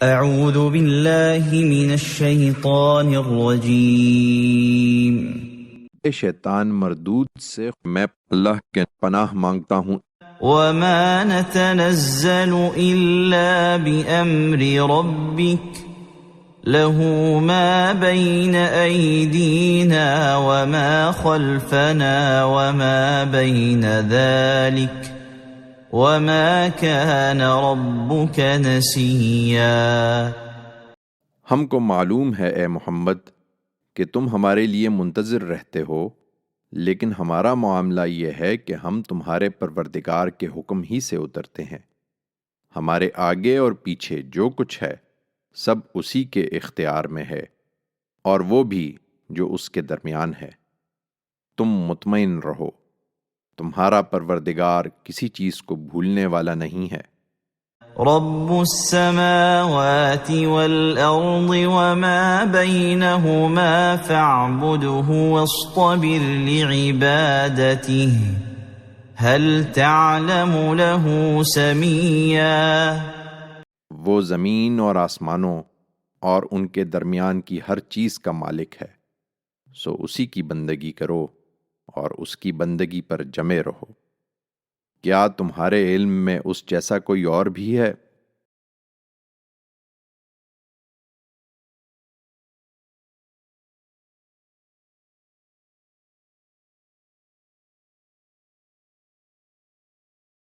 اعوذ باللہ من الشیطان الرجیم۔ شیطان مردود سے میں اللہ کے پناہ مانگتا ہوں۔ وما نتنزل الا بامر ربک له ما بین ایدینا وما خلفنا وما بین ذلک وما كان ربك نسيا۔ ہم کو معلوم ہے اے محمد کہ تم ہمارے لیے منتظر رہتے ہو، لیکن ہمارا معاملہ یہ ہے کہ ہم تمہارے پروردگار کے حکم ہی سے اترتے ہیں۔ ہمارے آگے اور پیچھے جو کچھ ہے سب اسی کے اختیار میں ہے، اور وہ بھی جو اس کے درمیان ہے۔ تم مطمئن رہو، تمہارا پروردگار کسی چیز کو بھولنے والا نہیں ہے۔ رب السماوات والأرض وما بينهما فاعبده واصطبر لعبادته هل تعلم له سميا۔ وہ زمین اور آسمانوں اور ان کے درمیان کی ہر چیز کا مالک ہے، سو اسی کی بندگی کرو اور اس کی بندگی پر جمے رہو۔ کیا تمہارے علم میں اس جیسا کوئی اور بھی ہے؟